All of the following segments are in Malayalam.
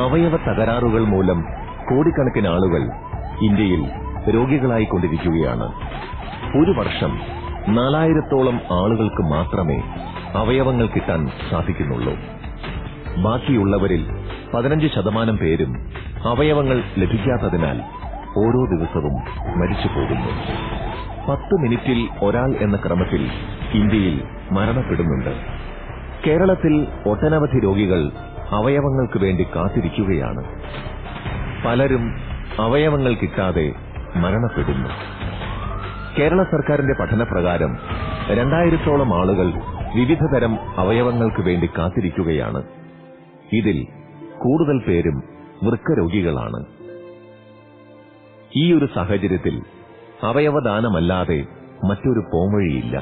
അവയവ തകരാറുകൾ മൂലം കോടിക്കണക്കിന് ആളുകൾ ഇന്ത്യയിൽ രോഗികളായിക്കൊണ്ടിരിക്കുകയാണ്. ഒരു വർഷം 4000-ഓളം ആളുകൾക്ക് മാത്രമേ അവയവങ്ങൾ കിട്ടാൻ സാധിക്കുന്നുള്ളൂ. ബാക്കിയുള്ളവരിൽ 15% പേരും അവയവങ്ങൾ ലഭിക്കാത്തതിനാൽ ഓരോ ദിവസവും മരിച്ചു പോകുന്നു. 10 മിനിറ്റിൽ ഒരാൾ എന്ന ക്രമത്തിൽ ഇന്ത്യയിൽ മരണപ്പെടുന്നുണ്ട്. കേരളത്തിൽ ഒട്ടനവധി രോഗികൾ അവയവങ്ങൾക്ക് വേണ്ടി കാത്തിരിക്കുകയാണ്. പലരും അവയവങ്ങൾ കിട്ടാതെ മരണപ്പെടുന്നു. കേരള സർക്കാരിന്റെ പഠനപ്രകാരം 2000-ഓളം ആളുകൾ വിവിധതരം അവയവങ്ങൾക്ക് വേണ്ടി കാത്തിരിക്കുകയാണ്. ഇതിൽ കൂടുതൽ പേരും വൃക്കരോഗികളാണ്. ഈ ഒരു സാഹചര്യത്തിൽ അവയവദാനമല്ലാതെ മറ്റൊരു പോംവഴിയില്ല.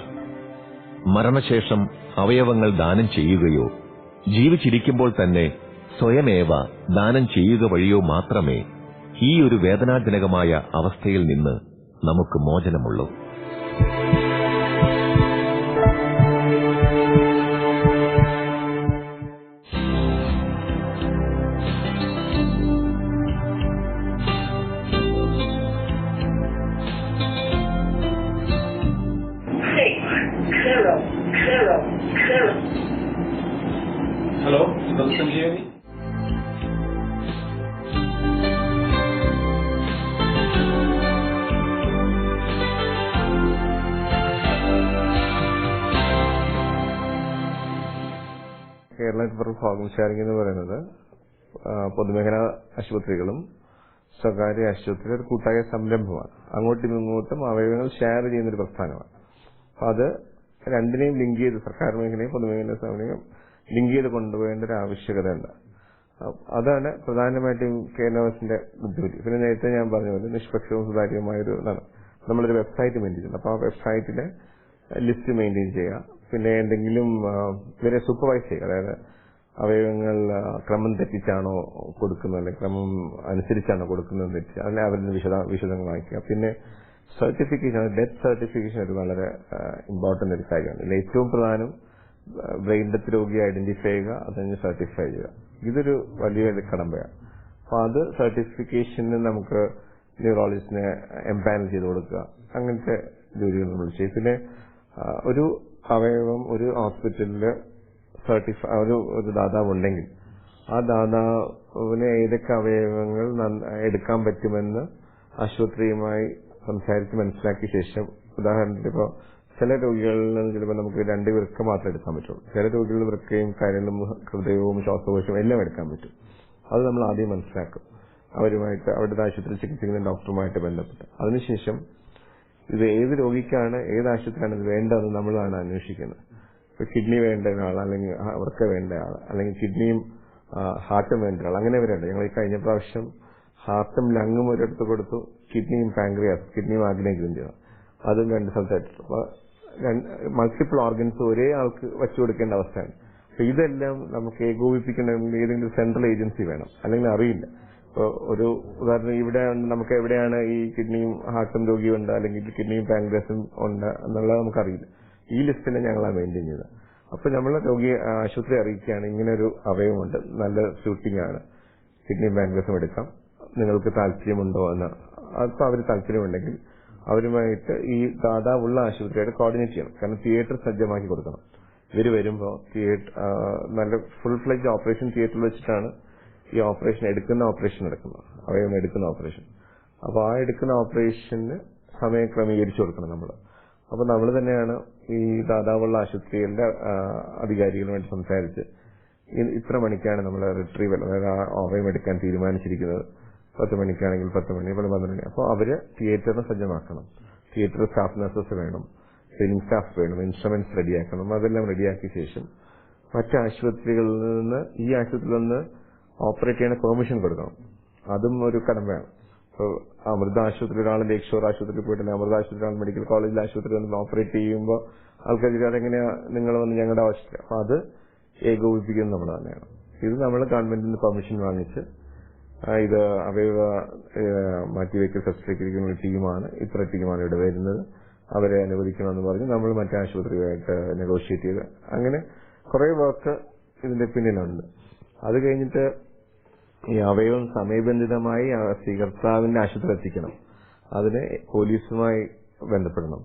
മരണശേഷം അവയവങ്ങൾ ദാനം ചെയ്യുകയോ ജീവിച്ചിരിക്കുമ്പോൾ തന്നെ സ്വയമേവ ദാനം ചെയ്യുക വഴിയോ മാത്രമേ ഈ ഒരു വേദനാജനകമായ അവസ്ഥയിൽ നിന്ന് നമുക്ക് മോചനമുള്ളൂ. Hello, Sanjeevani. Kerala network of organ sharing എന്ന് പറയുന്നത് പൊതുമേഖലാ ആശുപത്രികളും സ്വകാര്യ ആശുപത്രികളും ഒരു കൂട്ടായ സംരംഭമാണ്. അങ്ങോട്ടും ഇങ്ങോട്ടും അവയവങ്ങൾ ഷെയർ ചെയ്യുന്നൊരു പ്രസ്ഥാനമാണ്. അത് രണ്ടിനെയും ലിങ്ക് ചെയ്ത് സർക്കാർ മേഖലയും പൊതുമേഖലാ സ്ഥാപനവും ലിങ്ക് ചെയ്ത് കൊണ്ടുപോകേണ്ട ഒരു ആവശ്യകതയുണ്ട്. അതാണ് പ്രധാനമായിട്ടും KNOSന്റെ ബുദ്ധിമുട്ട്. പിന്നെ നേരത്തെ ഞാൻ പറഞ്ഞ പോലെ നിഷ്പക്ഷവും സുതാര്യവുമായൊരു ഇതാണ്. നമ്മളൊരു വെബ്സൈറ്റ് മെയിൻറ്റെയിൻ ചെയ്യുന്നത്. അപ്പോൾ ആ വെബ്സൈറ്റിലെ ലിസ്റ്റ് മെയിൻറ്റെയിൻ ചെയ്യുക. പിന്നെ എന്തെങ്കിലും ഇവരെ സൂപ്പർവൈസ് ചെയ്യുക. അതായത് അവയവങ്ങൾ ക്രമം തെറ്റിച്ചാണോ കൊടുക്കുന്നത്, അല്ലെങ്കിൽ ക്രമം അനുസരിച്ചാണോ കൊടുക്കുന്നത് തെറ്റിച്ച് അതിനെ അവരുടെ വിശദങ്ങൾ വായിക്കുക. പിന്നെ സർട്ടിഫിക്കേഷൻ, ഡെത്ത് സർട്ടിഫിക്കേഷൻ ഒരു വളരെ ഇമ്പോർട്ടന്റ് ഒരു കാര്യമാണ്. ഇതിൽ ഏറ്റവും പ്രധാനം ബ്രെയിൻ ഡെത്ത് രോഗിയെ ഐഡന്റിഫൈ ചെയ്യുക, അതിന് സർട്ടിഫൈ ചെയ്യുക. ഇതൊരു വലിയ കടമ്പയാണ്. അപ്പൊ അത് സർട്ടിഫിക്കേഷന് നമുക്ക് ന്യൂറോളജിസ്റ്റിനെ എംപാനൽ ചെയ്ത് കൊടുക്കുക. അങ്ങനത്തെ ജോലികൾ നമ്മൾ ചെയ്യും. പിന്നെ ഒരു അവയവം ഒരു ഹോസ്പിറ്റലില് ഒരു ദാതാവ് ഉണ്ടെങ്കിൽ ആ ദാതാവിന് ഏതൊക്കെ അവയവങ്ങൾ എടുക്കാൻ പറ്റുമെന്ന് ആശുപത്രിയുമായി സംസാരിച്ച് മനസ്സിലാക്കിയ ശേഷം, ഉദാഹരണത്തിന് ഇപ്പോൾ ചില രോഗികളിൽ നിന്ന് ചിലപ്പോൾ നമുക്ക് 2 വൃക്ക മാത്രമേ എടുക്കാൻ പറ്റുള്ളൂ. ചില രോഗികളിൽ വൃക്കയും കരളും ഹൃദയവും ശ്വാസകോശവും എല്ലാം എടുക്കാൻ പറ്റും. അത് നമ്മൾ ആദ്യം മനസ്സിലാക്കും. അവരുമായിട്ട് അവരുടെ ആശുപത്രിയിൽ ചികിത്സിക്കുന്ന ഡോക്ടറുമായിട്ട് ബന്ധപ്പെട്ട് അതിനുശേഷം ഇത് ഏത് രോഗിക്കാണ് ഏത് ആശുപത്രിയാണ് ഇത് വേണ്ടതെന്ന് നമ്മളാണ് അന്വേഷിക്കുന്നത്. ഇപ്പൊ കിഡ്നി വേണ്ട ഒരാൾ, അല്ലെങ്കിൽ വൃക്ക വേണ്ട ആൾ, അല്ലെങ്കിൽ കിഡ്നിയും ഹാർട്ടും വേണ്ട ആൾ, അങ്ങനെ വരേണ്ട. ഞങ്ങൾ ഈ കഴിഞ്ഞ പ്രാവശ്യം ഹാർട്ടും ലങ്ങും ഒരിടത്ത് കൊടുത്തു, കിഡ്നിയും പാങ്ക്രിയാസ്, കിഡ്നിയും ആഗ്നേയവും ചെയ്തു. അതും 2 സ്ഥലത്തായിട്ട്. അപ്പൊ മൾട്ടിപ്പിൾ ഓർഗൻസ് ഒരേ ആൾക്ക് വച്ചു കൊടുക്കേണ്ട അവസ്ഥയാണ്. അപ്പൊ ഇതെല്ലാം നമുക്ക് ഏകോപിപ്പിക്കണമെങ്കിൽ ഏതെങ്കിലും സെൻട്രൽ ഏജൻസി വേണം, അല്ലെങ്കിൽ അറിയില്ല. ഇപ്പൊ ഒരു ഉദാഹരണം, ഇവിടെ നമുക്ക് എവിടെയാണ് ഈ കിഡ്നിയും ഹാർട്ടും രോഗിയുണ്ട്, അല്ലെങ്കിൽ കിഡ്നിയും പാങ്ക്രിയാസും ഉണ്ട് എന്നുള്ളത് നമുക്കറിയില്ല. ഈ ലിസ്റ്റിനെ ഞങ്ങളാണ് മെയിൻറ്റെയിൻ ചെയ്തത്. അപ്പൊ നമ്മൾ രോഗിയെ ആശുപത്രി അറിയിക്കുകയാണ്, ഇങ്ങനെ ഒരു അവയവമുണ്ട്, നല്ല ഷൂട്ടിംഗ് ആണ്, കിഡ്നിയും പാങ്ക്രിയാസും എടുക്കാം, നിങ്ങൾക്ക് താല്പര്യമുണ്ടോ എന്ന്. അപ്പൊ അവർ താല്പര്യമുണ്ടെങ്കിൽ അവരുമായിട്ട് ഈ ദാതാവുള്ള ആശുപത്രിയായിട്ട് കോർഡിനേറ്റ് ചെയ്യണം. കാരണം തിയേറ്റർ സജ്ജമാക്കി കൊടുക്കണം. ഇവർ വരുമ്പോൾ നല്ല ഫുൾ ഫ്ലെഡ്ജ് ഓപ്പറേഷൻ തിയേറ്ററിൽ വെച്ചിട്ടാണ് ഈ ഓപ്പറേഷൻ നടക്കുന്നത്, അവയവം എടുക്കുന്ന ഓപ്പറേഷൻ. അപ്പൊ ആ എടുക്കുന്ന ഓപ്പറേഷന് സമയം ക്രമീകരിച്ചു കൊടുക്കണം നമ്മൾ. അപ്പൊ നമ്മൾ തന്നെയാണ് ഈ ദാതാവുള്ള ആശുപത്രികളുടെ അധികാരികളുമായിട്ട് സംസാരിച്ച് ഇത്ര മണിക്കാണ് നമ്മൾ റിട്രീവൽ, അതായത് ആ അവയവം എടുക്കാൻ തീരുമാനിച്ചിരിക്കുന്നത്. 10 മണിക്കാണെങ്കിൽ 10 മണി, 12 മണി. അപ്പോൾ അവര് തിയേറ്ററിന് സജ്ജമാക്കണം. തിയേറ്റർ സ്റ്റാഫ് നഴ്സസ് വേണം, ട്രെയിനിങ് സ്റ്റാഫ് വേണം, ഇൻസ്ട്രുമെന്റ്സ് റെഡിയാക്കണം. അതെല്ലാം റെഡിയാക്കിയ ശേഷം മറ്റ് ആശുപത്രികളിൽ നിന്ന് ഈ ആശുപത്രിയിൽ നിന്ന് ഓപ്പറേറ്റ് ചെയ്യുന്ന പെർമിഷൻ കൊടുക്കണം. അതും ഒരു കടമയാണ്. ഇപ്പോൾ അമൃത ആശുപത്രി ഒരാൾ ലേക്ഷോർ ആശുപത്രിയിൽ പോയിട്ടുണ്ട്, അമൃത ആശുപത്രി ഒരാൾ മെഡിക്കൽ കോളേജിൽ ആശുപത്രി വന്ന് ഓപ്പറേറ്റ് ചെയ്യുമ്പോൾ ആൾക്കാർ അതെങ്ങനെയാ നിങ്ങൾ വന്ന് ഞങ്ങളുടെ ആവശ്യമില്ല. അപ്പൊ അത് ഏകോപിപ്പിക്കുന്നത് നമ്മൾ തന്നെയാണ്. ഇത് നമ്മൾ ഗവൺമെന്റിൽ നിന്ന് പെർമിഷൻ വാങ്ങിച്ച് ഇത് അവയവ മാറ്റിവെക്കൽ ശസ്ത്രക്രിയക്കുന്ന ടീമാണ്, ഇത്ര ടീമാണ് ഇവിടെ വരുന്നത്, അവരെ അനുവദിക്കണമെന്ന് പറഞ്ഞ് നമ്മൾ മറ്റേ ആശുപത്രിയുമായിട്ട് നെഗോഷിയേറ്റ് ചെയ്ത് അങ്ങനെ കുറെ വർക്ക് ഇതിന്റെ പിന്നിലുണ്ട്. അത് കഴിഞ്ഞിട്ട് ഈ അവയവം സമയബന്ധിതമായി സ്വീകർത്താവിന്റെ ആശുപത്രി എത്തിക്കണം. അതിന് പോലീസുമായി ബന്ധപ്പെടണം.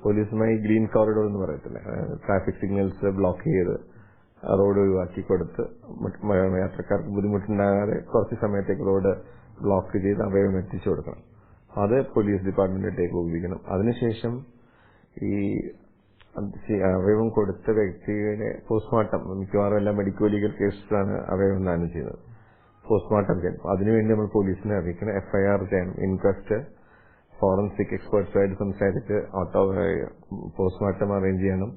പോലീസുമായി ഗ്രീൻ കോറിഡോർ എന്ന് പറയത്തില്ല, ട്രാഫിക് സിഗ്നൽസ് ബ്ലോക്ക് ചെയ്ത് റോഡ് ഒഴിവാക്കി കൊടുത്ത് യാത്രക്കാർക്ക് ബുദ്ധിമുട്ടുണ്ടാകാതെ കുറച്ച് സമയത്തേക്ക് റോഡ് ബ്ലോക്ക് ചെയ്ത് അവയവം എത്തിച്ചു കൊടുക്കണം. അത് പോലീസ് ഡിപ്പാർട്ട്മെന്റിലേക്ക് ഉപയോഗിക്കണം. അതിനുശേഷം ഈ അവയവം കൊടുത്ത വ്യക്തിയുടെ പോസ്റ്റ്മോർട്ടം, മിക്കവാറും എല്ലാ മെഡിക്കൽ ലീഗൽ കേസിലാണ് അവയവം ദാനം ചെയ്യുന്നത്. പോസ്റ്റ്മോർട്ടം ചെയ്യണം. അതിനുവേണ്ടി നമ്മൾ പോലീസിനെ അറിയിക്കണം, FIR ചെയ്യണം, ഇൻക്വസ്റ്റ് ഫോറൻസിക് എക്സ്പേർട്സുമായിട്ട് സംസാരിച്ച് പോസ്റ്റ്മോർട്ടം അറേഞ്ച് ചെയ്യണം.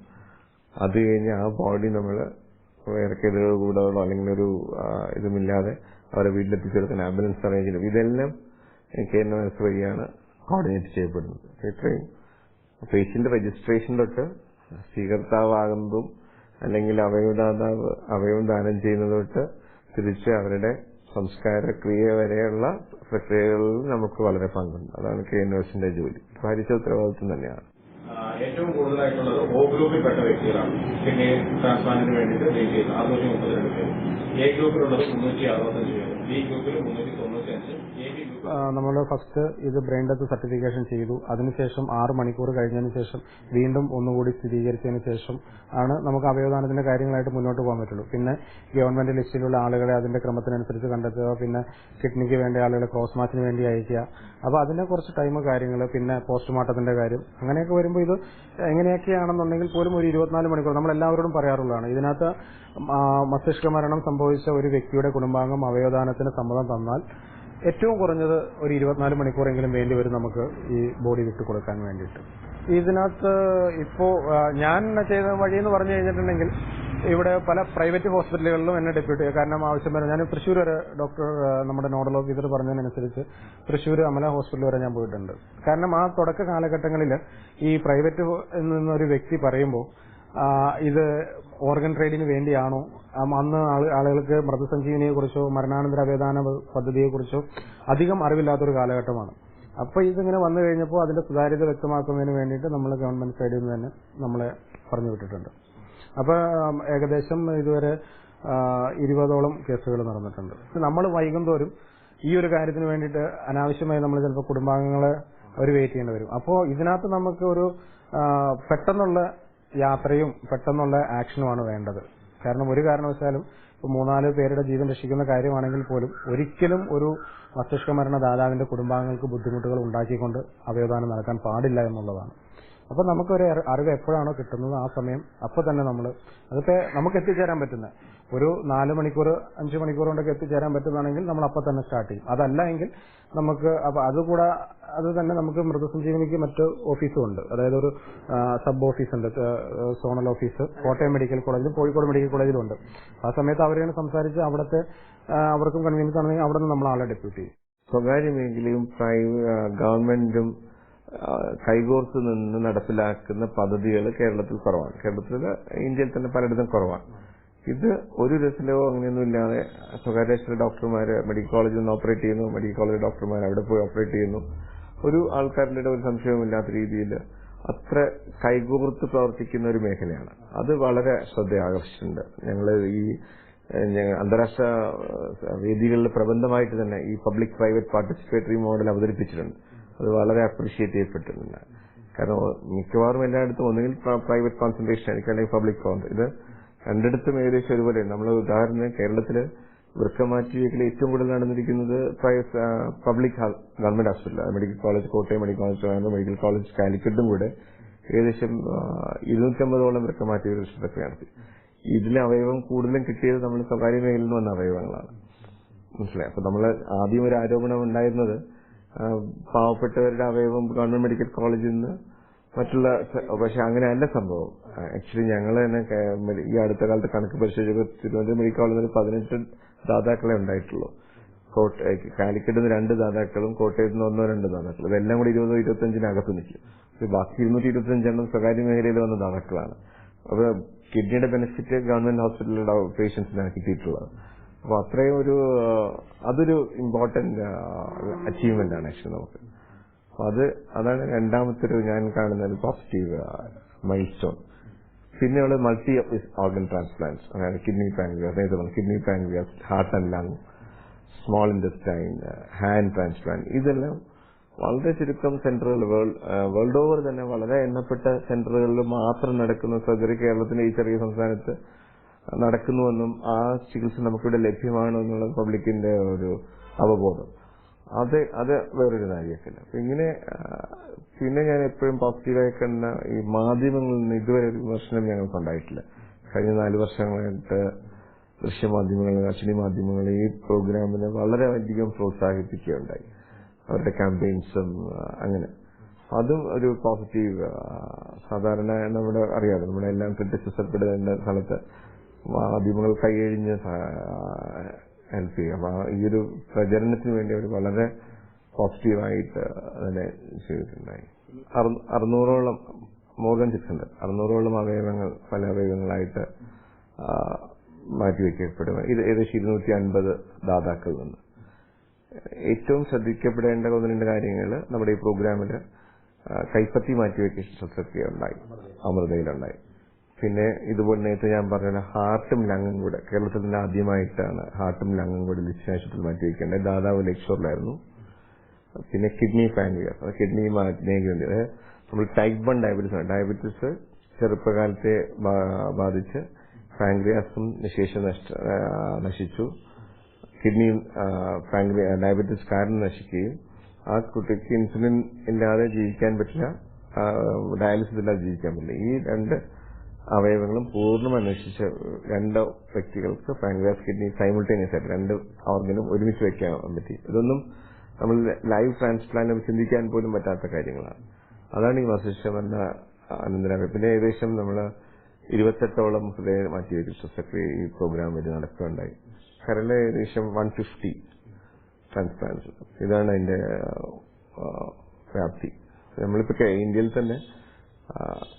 അത് കഴിഞ്ഞ് ആ ബോഡി നമ്മൾ വേറെ കേടുകൾ കൂടാതെ അല്ലെങ്കിൽ ഒരു ഇതുമില്ലാതെ അവരെ വീട്ടിലെത്തിച്ചെടുക്കാൻ ആംബുലൻസ് അറേഞ്ച് ചെയ്യണം. ഇതെല്ലാം KNMS വഴിയാണ് കോർഡിനേറ്റ് ചെയ്യപ്പെടുന്നത്. ഇത്രയും പേഷ്യന്റ് രജിസ്ട്രേഷൻ തൊട്ട് സ്വീകർത്താവാകുന്നതും അല്ലെങ്കിൽ അവയവം ദാനം ചെയ്യുന്നത് തൊട്ട് തിരിച്ച് അവരുടെ സംസ്കാര ക്രിയ വരെയുള്ള പ്രക്രിയകളിൽ നമുക്ക് വളരെ പങ്കുണ്ട്. അതാണ് KNMSന്റെ ജോലി. ഭാരിച്ച ഉത്തരവാദിത്വം തന്നെയാണ്. ഏറ്റവും കൂടുതലായിട്ടുള്ളത് O ഗ്രൂപ്പിൽപ്പെട്ട വ്യക്തികളാണ് കിഡ്നി ട്രാൻസ്പ്ലാന്റിന് വേണ്ടിയിട്ട് വെയിറ്റ് ചെയ്യുന്നത്. 632 പേര്. A ഗ്രൂപ്പിലുള്ളത് 365 പേര്, B ഗ്രൂപ്പിൽ 395, AB ഗ്രൂപ്പിൽ നമ്മൾ ഫസ്റ്റ് ഇത് ബ്രെയിൻ ഡെത്ത് സർട്ടിഫിക്കേഷൻ ചെയ്തു. അതിനുശേഷം 6 മണിക്കൂർ കഴിഞ്ഞതിന് ശേഷം വീണ്ടും ഒന്നുകൂടി സ്ഥിരീകരിച്ചതിന് ശേഷം ആണ് നമുക്ക് അവയവദാനത്തിന്റെ കാര്യങ്ങളായിട്ട് മുന്നോട്ട് പോകാൻ പറ്റുള്ളൂ. പിന്നെ ഗവൺമെന്റ് ലിസ്റ്റിലുള്ള ആളുകളെ അതിന്റെ ക്രമത്തിനനുസരിച്ച് കണ്ടെത്തുക, പിന്നെ കിഡ്നിക്ക് വേണ്ട ആളുകളെ ക്രോസ് മാച്ചിന് വേണ്ടി അയക്കുക. അപ്പോൾ അതിന്റെ കുറച്ച് ടൈം കാര്യങ്ങൾ, പിന്നെ പോസ്റ്റ്മോർട്ടത്തിന്റെ കാര്യം, അങ്ങനെയൊക്കെ വരുമ്പോൾ ഇത് എങ്ങനെയൊക്കെയാണെന്നുണ്ടെങ്കിൽ പോലും ഒരു 24 മണിക്കൂർ നമ്മൾ എല്ലാവരോടും പറയാറുള്ളതാണ്. ഇതിനകത്ത് മസ്തിഷ്ക മരണം സംഭവിച്ച ഒരു വ്യക്തിയുടെ കുടുംബാംഗം അവയവദാനത്തിന് സമ്മതം തന്നാൽ ഏറ്റവും കുറഞ്ഞത് ഒരു 24 മണിക്കൂറെങ്കിലും വേണ്ടി വരും നമുക്ക് ഈ ബോഡി വിട്ടുകൊടുക്കാൻ വേണ്ടിയിട്ട്. ഇതിനകത്ത് ഇപ്പോ ഞാൻ ചെയ്ത വഴിയെന്ന് പറഞ്ഞു കഴിഞ്ഞിട്ടുണ്ടെങ്കിൽ ഇവിടെ പല പ്രൈവറ്റ് ഹോസ്പിറ്റലുകളിലും എന്നെ ഡെപ്യൂട്ടി കാരണം ആവശ്യം വരും. ഞാൻ തൃശ്ശൂർ വരെ ഡോക്ടർ നമ്മുടെ നോഡൽ ഓഫീസർ പറഞ്ഞതിനനുസരിച്ച് തൃശ്ശൂർ അമല ഹോസ്പിറ്റൽ വരെ ഞാൻ പോയിട്ടുണ്ട്. കാരണം ആ തുടക്ക കാലഘട്ടങ്ങളിൽ ഈ പ്രൈവറ്റ് നിന്നൊരു വ്യക്തി പറയുമ്പോൾ ഇത് ഓർഗൻ ട്രേഡിന് വേണ്ടിയാണോ, അന്ന് ആളുകൾക്ക് മൃതസഞ്ജീവനിയെ കുറിച്ചോ മരണാനന്തര അവയവദാന പദ്ധതിയെ കുറിച്ചോ അധികം അറിവില്ലാത്തൊരു കാലഘട്ടമാണ്. അപ്പൊ ഇതിങ്ങനെ വന്നു കഴിഞ്ഞപ്പോൾ അതിന്റെ സുതാര്യത വ്യക്തമാക്കുന്നതിന് വേണ്ടിയിട്ട് നമ്മൾ ഗവൺമെന്റ് സൈഡിൽ നിന്ന് തന്നെ നമ്മളെ പറഞ്ഞു വിട്ടിട്ടുണ്ട്. അപ്പൊ ഏകദേശം ഇതുവരെ 20ഓളം കേസുകൾ നടന്നിട്ടുണ്ട്. നമ്മൾ വൈകുന്തോറും ഈ ഒരു കാര്യത്തിന് വേണ്ടിയിട്ട് അനാവശ്യമായി നമ്മൾ ചിലപ്പോൾ കുടുംബാംഗങ്ങളെ അവർ വെയിറ്റ് ചെയ്യേണ്ടി വരും. അപ്പോൾ ഇതിനകത്ത് നമുക്ക് ഒരു പെട്ടെന്നുള്ള യാത്രയും പെട്ടെന്നുള്ള ആക്ഷനുമാണ് വേണ്ടത്. കാരണം ഒരു കാരണവശാലും ഇപ്പോൾ 3-4 പേരുടെ ജീവൻ രക്ഷിക്കുന്ന കാര്യമാണെങ്കിൽ പോലും ഒരിക്കലും ഒരു മസ്തിഷ്ക മരണ ദാതാവിന്റെ കുടുംബാംഗങ്ങൾക്ക് ബുദ്ധിമുട്ടുകൾ ഉണ്ടാക്കിക്കൊണ്ട് അവയവദാനം നടക്കാൻ പാടില്ല എന്നുള്ളതാണ്. അപ്പൊ നമുക്കൊരു അറിവ് എപ്പോഴാണോ കിട്ടുന്നത് ആ സമയം അപ്പൊ തന്നെ അതിപ്പോ നമുക്ക് എത്തിച്ചേരാൻ പറ്റുന്ന ഒരു 4 മണിക്കൂർ 5 മണിക്കൂർ കൊണ്ടൊക്കെ എത്തിച്ചേരാൻ പറ്റുന്നതാണെങ്കിൽ നമ്മൾ അപ്പൊ തന്നെ സ്റ്റാർട്ട് ചെയ്യും. അതല്ല എങ്കിൽ നമുക്ക് അത് തന്നെ നമുക്ക് മൃതസഞ്ജീവനിക്ക് മറ്റ് ഓഫീസും ഉണ്ട്. അതായത് ഒരു സബ് ഓഫീസ് ഉണ്ട്, സോണൽ ഓഫീസ് കോട്ടയം മെഡിക്കൽ കോളേജിലും കോഴിക്കോട് മെഡിക്കൽ കോളേജിലും ഉണ്ട്. ആ സമയത്ത് അവരെയാണ് സംസാരിച്ച് അവിടുത്തെ അവർക്കും കൺവീനിയൻസ് ആണെങ്കിൽ അവിടെ നിന്ന് നമ്മൾ ആളെ ഡെപ്യൂട്ട് ചെയ്യും. സ്വകാര്യ മേഖലയും ഗവൺമെന്റും കൈകോർത്ത് നിന്ന് നടപ്പിലാക്കുന്ന പദ്ധതികൾ കേരളത്തിൽ കുറവാണ്. ഇന്ത്യയിൽ തന്നെ പലയിടത്തും കുറവാണ്. ഇത് ഒരു രസലോ അങ്ങനെയൊന്നും ഇല്ലാതെ സ്വകാര്യ ഡോക്ടർമാര് മെഡിക്കൽ കോളേജിൽ നിന്ന് ഓപ്പറേറ്റ് ചെയ്യുന്നു, മെഡിക്കൽ കോളേജ് ഡോക്ടർമാർ അവിടെ പോയി ഓപ്പറേറ്റ് ചെയ്യുന്നു. ഒരു ആൾക്കാരുടെ ഒരു സംശയവുമില്ലാത്ത രീതിയിൽ അത്ര കൈകോർത്ത് പ്രവർത്തിക്കുന്ന ഒരു മേഖലയാണ്. അത് വളരെ ശ്രദ്ധ ആകർഷിച്ചിട്ടുണ്ട്. ഞങ്ങൾ ഈ അന്താരാഷ്ട്ര വേദികളിൽ പ്രബന്ധമായിട്ട് തന്നെ ഈ പബ്ലിക് പ്രൈവറ്റ് പാർട്ടിസിപ്പേറ്ററി മോഡൽ അവതരിപ്പിച്ചിട്ടുണ്ട്. അത് വളരെ അപ്രീഷിയേറ്റ് ചെയ്യപ്പെട്ടിട്ടുണ്ട്. കാരണം മിക്കവാറും എല്ലായിടത്തും ഒന്നുകിൽ പ്രൈവറ്റ് കോൺസെൻട്രേഷൻ ആയിരിക്കും അല്ലെങ്കിൽ പബ്ലിക് കോൺസെൻട്രേഷൻ. ഇത് രണ്ടിടത്തും ഏകദേശം ഒരുപോലെ. നമ്മൾ ഉദാഹരണം കേരളത്തില് വൃക്കമാറ്റിവെക്കൽ ഏറ്റവും കൂടുതൽ നടന്നിരിക്കുന്നത് public government hospital, medical college Kottayam medical college, medical college കാലിക്കറ്റും കൂടെ ഏകദേശം 250ഓളം വൃക്കമാറ്റിവെക്കൽ ശസ്ത്രക്രിയ നടത്തി. ഇതിലെ അവയവം കൂടുതലും കിട്ടിയത് നമ്മൾ സ്വകാര്യ മേഖലയിൽ നിന്ന് വന്ന അവയവങ്ങളാണ്. മനസ്സിലായി. അപ്പൊ നമ്മൾ ആദ്യം ഒരു ആരോപണം ഉണ്ടായിരുന്നത് പാവപ്പെട്ടവരുടെ അവയവം ഗവൺമെന്റ് മെഡിക്കൽ കോളേജിൽ നിന്ന് മറ്റുള്ള, പക്ഷെ അങ്ങനെയല്ല സംഭവം. ആക്ച്വലി ഞങ്ങൾ തന്നെ ഈ അടുത്ത കാലത്ത് കണക്ക് പരിശോധിച്ചപ്പോൾ തിരുവനന്തപുരം മെഡിക്കൽ കോളേജിൽ 18 ദാതാക്കളെ ഉണ്ടായിട്ടുള്ളൂ. കാലിക്കറ്റ് നിന്ന് 2 ദാതാക്കളും കോട്ടയത്ത് നിന്ന് 1-2 ദാതാക്കളും. ഇതെല്ലാം കൂടി 20-25 നിൽക്കും. ബാക്കി 225 സ്വകാര്യ മേഖലയിൽ വന്ന ദാതാക്കളാണ്. അപ്പൊ കിഡ്നിയുടെ ബെനിഫിറ്റ് ഗവൺമെന്റ് ഹോസ്പിറ്റലിലെ പേഷ്യൻസിനാണ് കിട്ടിയിട്ടുള്ളത്. അപ്പൊ അത്രയും അതൊരു ഇമ്പോർട്ടന്റ് അച്ചീവ്മെന്റ് ആണ് ആക്ച്വലി നമുക്ക്. അപ്പൊ അതാണ് രണ്ടാമത്തെ ഞാൻ കാണുന്ന ഒരു പോസിറ്റീവ് മൈൽ സ്റ്റോൺ. പിന്നെയുള്ള മൾട്ടി ഓർഗൻ ട്രാൻസ്പ്ലാന്റ്സ്, അതായത് kidney pancreas, heart and lung, small intestine, hand transplant, ഇതെല്ലാം വളരെ ചുരുക്കം സെന്ററുകൾ വേൾഡ് ഓവർ തന്നെ വളരെ എണ്ണപ്പെട്ട സെന്ററുകളിൽ മാത്രം നടക്കുന്ന സർജറി കേരളത്തിന്റെ ഈ ചെറിയ സംസ്ഥാനത്ത് നടക്കുന്നുവെന്നും ആ ചികിത്സ നമുക്കിവിടെ ലഭ്യമാണ് എന്നുള്ള പബ്ലിക്കിന്റെ ഒരു അവബോധം, അത് വേറൊരു നാഴികക്കല്ല. പിന്നെ ഞാൻ എപ്പോഴും പോസിറ്റീവായി കണ്ട ഈ മാധ്യമങ്ങളിൽ നിന്ന് ഇതുവരെ ഒരു വിമർശനം ഞങ്ങൾക്ക് ഉണ്ടായിട്ടില്ല. കഴിഞ്ഞ 4 വർഷങ്ങളായിട്ട് ദൃശ്യമാധ്യമങ്ങൾ, അച്ചടി മാധ്യമങ്ങൾ ഈ പ്രോഗ്രാമിനെ വളരെയധികം പ്രോത്സാഹിപ്പിക്കുകയുണ്ടായി, അവരുടെ ക്യാമ്പയിൻസും അങ്ങനെ. അതും ഒരു പോസിറ്റീവ്. സാധാരണ നമ്മുടെ അറിയാതെ നമ്മളെല്ലാം ക്രിറ്റിസിസപ്പെടുന്ന സ്ഥലത്ത് മാധ്യമങ്ങൾ കൈയഴിഞ്ഞ് ഹെൽപ്പ് ചെയ്യും. അപ്പൊ ഈ ഒരു പ്രചരണത്തിന് വേണ്ടി അവർ വളരെ പോസിറ്റീവായിട്ട് അതിനെ ചെയ്തിട്ടുണ്ടായി. 600ഓളം, മോർ ദാൻ 600ഓളം അവയവങ്ങൾ പല അവയവങ്ങളായിട്ട് മാറ്റിവെക്കപ്പെടുക. ഇത് ഏകദേശം 250 ദാതാക്കളിൽ നിന്ന്. ഏറ്റവും ശ്രദ്ധിക്കപ്പെടേണ്ട 1-2 കാര്യങ്ങൾ നമ്മുടെ ഈ പ്രോഗ്രാമിൽ കൈപ്പത്തി മാറ്റിവെക്കൽ ശസ്ത്രക്രിയ ഉണ്ടായി, അമൃതയിലുണ്ടായി. പിന്നെ ഇതുപോലെ നേരത്തെ ഞാൻ പറഞ്ഞ ഹാർട്ടും ലങ്ങും കൂടെ കേരളത്തിൽ തന്നെ ആദ്യമായിട്ടാണ് ഹാർട്ടും ലങ്ങും കൂടെ ലിസ്റ്റിനാശുപത്രിയിൽ മാറ്റിവെക്കേണ്ടത്. ദാതാവ് ലേക്ഷോറിലായിരുന്നു. പിന്നെ കിഡ്നി പാൻക്രിയാസ്, കിഡ്നി മാഗ്നേജ്, നമ്മൾ ടൈപ്പ് 1 ഡയബറ്റീസ് ചെറുപ്പകാലത്തെ ബാധിച്ച് പാൻക്രിയാസും ശേഷം നശിച്ചു, കിഡ്നിയും ഡയബറ്റീസ് കാരണം നശിക്കുകയും ആ കുട്ടിക്ക് ഇൻസുലിൻ ഇല്ലാതെ ജീവിക്കാൻ പറ്റില്ല, ഡയാലിസിസ് ഇല്ലാതെ ജീവിക്കാൻ പറ്റില്ല. ഈ 2 അവയവങ്ങളും പൂർണ്ണമായി നശിച്ച 2 വ്യക്തികൾക്ക് പാൻക്രിയാസ്, കിഡ്നി സൈമിൾട്ടേനിയസ് ആയിട്ട് 2 ഓർഗനും ഒരുമിച്ച് വെക്കാൻ പറ്റി. ഇതൊന്നും നമ്മൾ ലൈവ് ട്രാൻസ്പ്ലാന്റ് ചിന്തിക്കാൻ പോലും പറ്റാത്ത കാര്യങ്ങളാണ്. അതാണ് ഈ മസ്തിഷ്കമരണ അനന്തരം. പിന്നെ ഏകദേശം നമ്മൾ 28ഓളം ഹൃദയ മാറ്റിവെക്കൽ ശസ്ത്രക്രിയ ഈ പ്രോഗ്രാം വഴി നടക്കുകയുണ്ടായി. കരളിലെ ഏകദേശം 150 ട്രാൻസ്പ്ലാന്റ്സ്. ഇതാണ് അതിന്റെ വ്യാപ്തി. നമ്മളിപ്പോ ഇന്ത്യയിൽ തന്നെ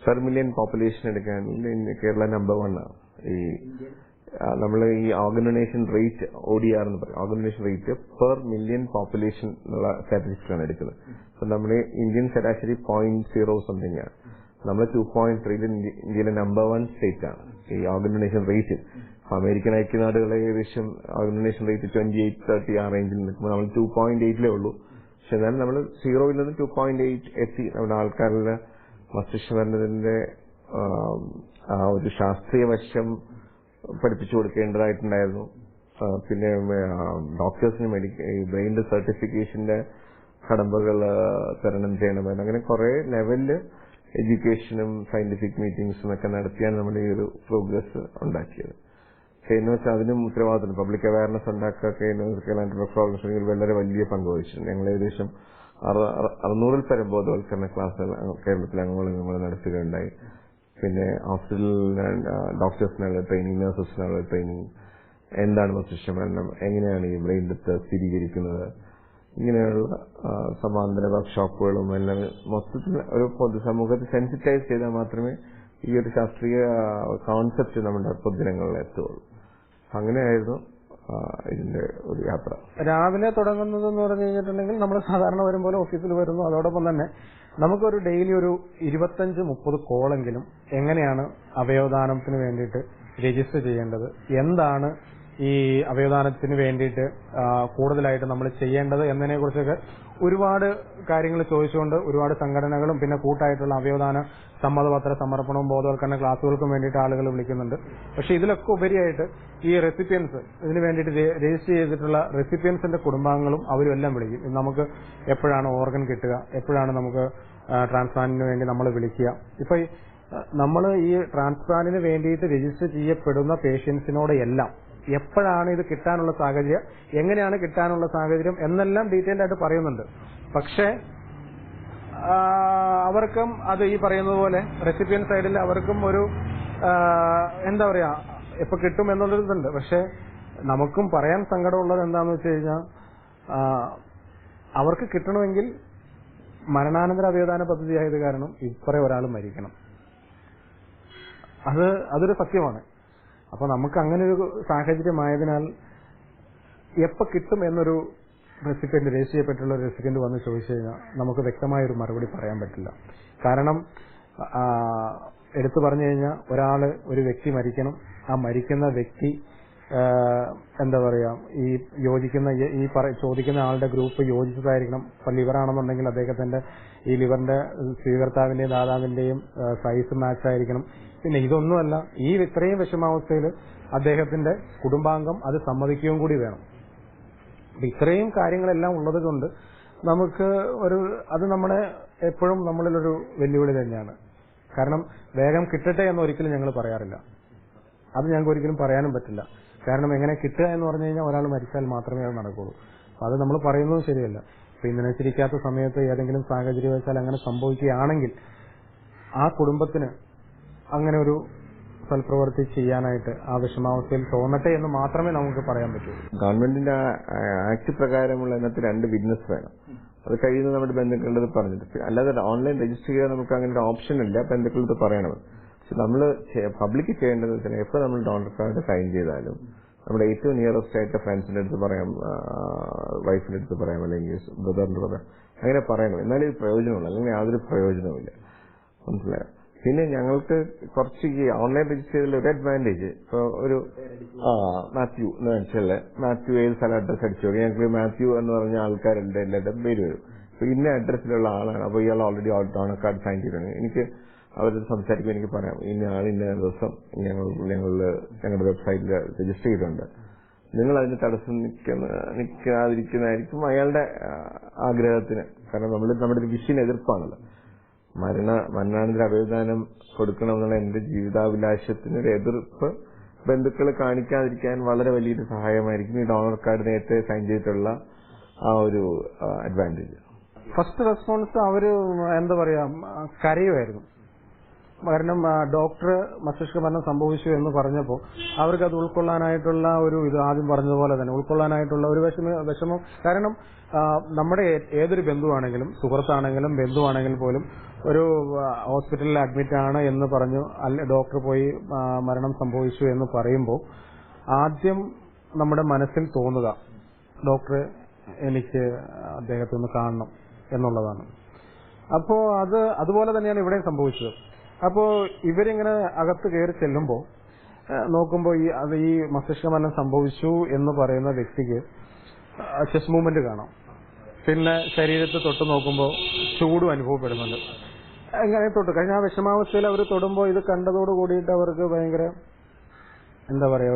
പെർ മില്യൺ പോപ്പുലേഷൻ എടുക്കുകയാണെങ്കിൽ കേരള നമ്പർ 1 ആണ്. നമ്മൾ ഈ ഓർഗൻ ഡൊണേഷൻ റേറ്റ് ODR എന്ന് പറയും, organ donation rate per million population എന്നുള്ള സ്റ്റാറ്റിസ്റ്റിക്സ് ആണ് എടുക്കുന്നത്. അപ്പൊ നമ്മുടെ ഇന്ത്യൻ ശരാശരി 0.0 സംതിങ് ആണ്. നമ്മൾ 2.3 ഇന്ത്യയിലെ നമ്പർ 1 സ്റ്റേറ്റ് ആണ് ഈ ഓർഗൻ ഡൊണേഷൻ റേറ്റ്. അമേരിക്കൻ ഐക്യനാടുകളെ ഏകദേശം ഓർഗൻ ഡൊണേഷൻ റേറ്റ് 28-30 ആ റേഞ്ചിൽ നിൽക്കുമ്പോൾ നമ്മൾ 2.8 ഉള്ളൂ. പക്ഷെ എന്നാലും നമ്മൾ 0യിൽ നിന്ന് 2.8 എത്തി. നമ്മുടെ ആൾക്കാരുടെ മസ്തിഷ്കമരണത്തിന്റെ ആ ഒരു ശാസ്ത്രീയ വശം പഠിപ്പിച്ചു കൊടുക്കേണ്ടതായിട്ടുണ്ടായിരുന്നു. പിന്നെ ഡോക്ടേഴ്സിന് ബ്രെയിനിന്റെ സർട്ടിഫിക്കേഷന്റെ കടമ്പകൾ തരണം ചെയ്യണമായിരുന്നു. അങ്ങനെ കുറെ ലെവലില് എഡ്യൂക്കേഷനും സയന്റിഫിക് മീറ്റിംഗ്സും ഒക്കെ നടത്തിയാണ് നമ്മുടെ ഈ ഒരു പ്രോഗ്രസ് ഉണ്ടാക്കിയത്. KNOS അതിനും ഉത്തരവാദിത്തം പബ്ലിക് അവയർനെസ് ഉണ്ടാക്കുക KNOS വളരെ വലിയ പങ്ക് വഹിച്ചിട്ടുണ്ട്. ഞങ്ങൾ ഏകദേശം 600-ൽ പരം ബോധവൽക്കരണ ക്ലാസ്സുകൾ കേരളത്തിലെ നമ്മൾ നടത്തുകയുണ്ടായി. പിന്നെ ഹോസ്പിറ്റലിലെ ഡോക്ടേഴ്സിനുള്ള ട്രെയിനിങ്, നഴ്സസിനുള്ള ട്രെയിനിങ്, എന്താണ് മസ്തിഷ്കമരണം, എങ്ങനെയാണ് ഈ ബ്രെയിൻ ഡെത്ത് സ്ഥിരീകരിക്കുന്നത്, ഇങ്ങനെയുള്ള സമാന്തര വർക്ക്ഷോപ്പുകളും എല്ലാം മൊത്തത്തിൽ ഒരു പൊതുസമൂഹത്തെ സെൻസിറ്റൈസ് ചെയ്താൽ മാത്രമേ ഈ ഒരു ശാസ്ത്രീയ കോൺസെപ്റ്റ് നമ്മുടെ പൊതുജനങ്ങളിൽ എത്തുകയുള്ളൂ. അങ്ങനെയായിരുന്നു ഇതിന്റെ ഒരു യാത്ര. രാവിലെ തുടങ്ങുന്നത് എന്ന് പറഞ്ഞു കഴിഞ്ഞിട്ടുണ്ടെങ്കിൽ നമ്മൾ സാധാരണ വരുമ്പോൾ ഓഫീസിൽ വരുന്നു. അതോടൊപ്പം തന്നെ നമുക്കൊരു ഡെയിലി ഒരു 25-30 കോളെങ്കിലും എങ്ങനെയാണ് അവയവദാനത്തിന് വേണ്ടിയിട്ട് രജിസ്റ്റർ ചെയ്യേണ്ടത്, എന്താണ് ഈ അവയവദാനത്തിന് വേണ്ടിയിട്ട് കൂടുതലായിട്ട് നമ്മൾ ചെയ്യേണ്ടത് എന്നതിനെ കുറിച്ചൊക്കെ ഒരുപാട് കാര്യങ്ങൾ ചോദിച്ചുകൊണ്ട് ഒരുപാട് സംഘടനകളും പിന്നെ കൂട്ടായിട്ടുള്ള അവയവദാന സമ്മതപത്ര സമർപ്പണവും ബോധവൽക്കരണ ക്ലാസുകൾക്കും വേണ്ടിയിട്ട് ആളുകൾ വിളിക്കുന്നുണ്ട്. പക്ഷെ ഇതിലൊക്കെ ഉപരിയായിട്ട് ഈ റെസിപ്പിയൻസ്, ഇതിന് വേണ്ടിയിട്ട് രജിസ്റ്റർ ചെയ്തിട്ടുള്ള റെസിപ്പിയൻസിന്റെ കുടുംബാംഗങ്ങളും അവരും എല്ലാം വിളിക്കും. നമുക്ക് എപ്പോഴാണ് ഓർഗൻ കിട്ടുക, എപ്പോഴാണ് നമുക്ക് ട്രാൻസ്പ്ലാന്റിന് വേണ്ടി നമ്മൾ വിളിക്കുക. ഇപ്പൊ നമ്മൾ ഈ ട്രാൻസ്പ്ലാന്റിന് വേണ്ടിയിട്ട് രജിസ്റ്റർ ചെയ്യപ്പെടുന്ന പേഷ്യൻസിനോട് എല്ലാം എപ്പോഴാണ് ഇത് കിട്ടാനുള്ള സാഹചര്യം, എങ്ങനെയാണ് കിട്ടാനുള്ള സാഹചര്യം എന്നെല്ലാം ഡീറ്റെയിൽ ആയിട്ട് പറയുന്നുണ്ട്. പക്ഷേ അവർക്കും അത് ഈ പറയുന്നത് പോലെ റെസിപ്പിയൻ സൈഡിൽ അവർക്കും ഒരു എന്താ പറയാ എപ്പോ കിട്ടും എന്നുള്ളൊരിതുണ്ട്. പക്ഷെ നമുക്കും പറയാൻ സങ്കടമുള്ളത് എന്താണെന്ന് വെച്ച് കഴിഞ്ഞാൽ അവർക്ക് കിട്ടണമെങ്കിൽ മരണാനന്തര അവയവദാന പദ്ധതി ആയത് കാരണം ഇപ്പറേ ഒരാൾ മരിക്കണം. അതൊരു സത്യമാണ്. അപ്പൊ നമുക്ക് അങ്ങനെ ഒരു സാഹചര്യമായതിനാൽ എപ്പോ കിട്ടും എന്നൊരു റെസിപ്പിയന്റ്, രജിസ്റ്റർ ചെയ്യപ്പെട്ടുള്ള ഒരു റെസിപ്പിയന്റ് വന്ന് ചോദിച്ചു കഴിഞ്ഞാൽ നമുക്ക് വ്യക്തമായൊരു മറുപടി പറയാൻ പറ്റില്ല. കാരണം എടുത്തു പറഞ്ഞു കഴിഞ്ഞാൽ ഒരു വ്യക്തി മരിക്കണം. ആ മരിക്കുന്ന വ്യക്തി എന്താ പറയാ, ഈ യോജിക്കുന്ന ചോദിക്കുന്ന ആളുടെ ഗ്രൂപ്പ് യോജിച്ചതായിരിക്കണം. ഇപ്പൊ ലിവർ ആണെന്നുണ്ടെങ്കിൽ അദ്ദേഹത്തിന്റെ ഈ ലിവറിന്റെ സ്വീകർത്താവിന്റെയും ദാതാവിന്റെയും സൈസ് മാച്ച് ആയിരിക്കണം. പിന്നെ ഇതൊന്നുമല്ല, ഈ ഇത്രയും വിഷമാവസ്ഥയിൽ അദ്ദേഹത്തിന്റെ കുടുംബാംഗം അത് സമ്മതിക്കുകയും കൂടി വേണം. ഇത്രയും കാര്യങ്ങളെല്ലാം ഉള്ളത് കൊണ്ട് നമുക്ക് അത് നമ്മളെ എപ്പോഴും നമ്മളിലൊരു വെല്ലുവിളി തന്നെയാണ്. കാരണം വേഗം കിട്ടട്ടെ എന്ന് ഒരിക്കലും ഞങ്ങൾ പറയാറില്ല. അത് ഞങ്ങൾക്ക് ഒരിക്കലും പറയാനും പറ്റില്ല. കാരണം എങ്ങനെ കിട്ടുക എന്ന് പറഞ്ഞു കഴിഞ്ഞാൽ ഒരാൾ മരിച്ചാൽ മാത്രമേ അത് നടക്കുള്ളൂ. അപ്പൊ അത് നമ്മൾ പറയുന്നതും ശരിയല്ല. ഇപ്പൊ ഇന്നലെ സമയത്ത് ഏതെങ്കിലും സാഹചര്യം വെച്ചാൽ അങ്ങനെ സംഭവിക്കുകയാണെങ്കിൽ ആ കുടുംബത്തിന് അങ്ങനെ ഒരു സൽപ്രവൃത്തി ചെയ്യാനായിട്ട് ആ വിഷമാവസ്ഥയിൽ തോന്നട്ടെ എന്ന് മാത്രമേ നമുക്ക് പറയാൻ പറ്റൂ. ഗവൺമെന്റിന്റെ ആക്ട് പ്രകാരമുള്ള അതിനകത്ത് 2 വിറ്റ്നസ് വേണം. അത് കഴിയുന്നത് നമ്മുടെ ബന്ധുക്കളുടെ പറഞ്ഞിട്ട്, അല്ലാതെ ഓൺലൈൻ രജിസ്റ്റർ ചെയ്യാൻ നമുക്ക് അങ്ങനെ ഒരു ഓപ്ഷൻ ഇല്ല. ബന്ധുക്കളുടെ പറയണത്. പക്ഷെ നമ്മൾ പബ്ലിക് ചെയ്യേണ്ടത് വെച്ചാൽ എപ്പോൾ നമ്മൾ ഡോണർ കാർഡ് സൈൻ ചെയ്താലും നമ്മുടെ ഏറ്റവും നിയറസ്റ്റ് ആയിട്ട് ഫ്രണ്ട്സിന്റെ അടുത്ത് പറയാം, വൈഫിന്റെ അടുത്ത് പറയാം, അല്ലെങ്കിൽ ബ്രദറിന്റെ പറയാം, അങ്ങനെ പറയണം. എന്നാലും ഇത് പ്രയോജനമുള്ളൂ, അല്ലെങ്കിൽ യാതൊരു പ്രയോജനവുമില്ല. മനസ്സിലായോ? പിന്നെ ഞങ്ങൾക്ക് കുറച്ച് ഈ ഓൺലൈൻ രജിസ്റ്റർ ചെയ്തതിൽ ഒരു അഡ്വാൻറ്റേജ്, ഇപ്പൊ ഒരു മാത്യു എന്ന് വെച്ചാൽ മാത്യു ഏത് സ്ഥലം അഡ്രസ് അടിച്ചു നോക്കി, ഞങ്ങൾക്ക് മാത്യു എന്ന് പറഞ്ഞ ആൾക്കാരുടെ എല്ലാവരുടെയും പേര് വരും. അപ്പൊ ഇന്ന അഡ്രസ്സിലുള്ള ആളാണ്, അപ്പൊ ഇയാൾ ഓൾറെഡി ഡോണർ കാർഡ് സൈൻ ചെയ്തിട്ടുണ്ട്. എനിക്ക് അവരോട് സംസാരിക്കുമ്പോൾ എനിക്ക് പറയാം, ഇന്ന ആൾ ഇന്ന ദിവസം ഞങ്ങളുടെ വെബ്സൈറ്റിൽ രജിസ്റ്റർ ചെയ്തിട്ടുണ്ട്, നിങ്ങൾ അതിന് തടസ്സം നിൽക്കാതിരിക്കുന്നതായിരിക്കും അയാളുടെ ആഗ്രഹത്തിന്. കാരണം നമ്മുടെ ഒരു വിഷന് എതിർപ്പാണല്ലോ. മരണാനന്തര അവയവദാനം കൊടുക്കണമെന്നുള്ള എന്റെ ജീവിതാഭിലാഷത്തിനൊരു എതിർപ്പ് ബന്ധുക്കൾ കാണിക്കാതിരിക്കാൻ വളരെ വലിയൊരു സഹായമായിരിക്കും ഈ ഡോണർ കാർഡ് നേരത്തെ സൈൻ ചെയ്തിട്ടുള്ള ആ ഒരു അഡ്വാൻറ്റേജ്. ഫസ്റ്റ് റെസ്പോൺസ് അവര് എന്താ പറയാ, കരയുമായിരുന്നു. കാരണം ഡോക്ടർ മസ്തിഷ്ക മരണം സംഭവിച്ചു എന്ന് പറഞ്ഞപ്പോൾ അവർക്ക് അത് ഉൾക്കൊള്ളാനായിട്ടുള്ള ഇത് ആദ്യം പറഞ്ഞതുപോലെ തന്നെ ഉൾക്കൊള്ളാനായിട്ടുള്ള ഒരു വിഷമം. കാരണം നമ്മുടെ ഏതൊരു ബന്ധുവാണെങ്കിലും സുഹൃത്താണെങ്കിലും ബന്ധുവാണെങ്കിൽ പോലും ഒരു ഹോസ്പിറ്റലിൽ അഡ്മിറ്റ് ആണ് എന്ന് പറഞ്ഞു ഡോക്ടർ പോയി മരണം സംഭവിച്ചു എന്ന് പറയുമ്പോൾ ആദ്യം നമ്മുടെ മനസ്സിൽ തോന്നുക ഡോക്ടറെ എനിക്ക് അദ്ദേഹത്തെ ഒന്ന് കാണണം എന്നുള്ളതാണ്. അപ്പോ അതുപോലെ തന്നെയാണ് ഇവിടെ സംഭവിച്ചത്. അപ്പോ ഇവരിങ്ങനെ അകത്ത് കയറി ചെല്ലുമ്പോൾ നോക്കുമ്പോൾ ഈ മസ്തിഷ്ക മരണം സംഭവിച്ചു എന്ന് പറയുന്ന വ്യക്തിക്ക് ചെസ്റ്റ് മൂവ്മെന്റ് കാണാം. പിന്നെ ശരീരത്തെ തൊട്ട് നോക്കുമ്പോൾ ചൂടും അനുഭവപ്പെടുന്നുണ്ട്. അങ്ങനെ തൊട്ട് കഴിഞ്ഞ ആ വിഷമാവസ്ഥയിൽ അവർ തൊടുമ്പോൾ ഇത് കണ്ടതോട് കൂടിയിട്ട് അവർക്ക് ഭയങ്കര എന്താ പറയാ,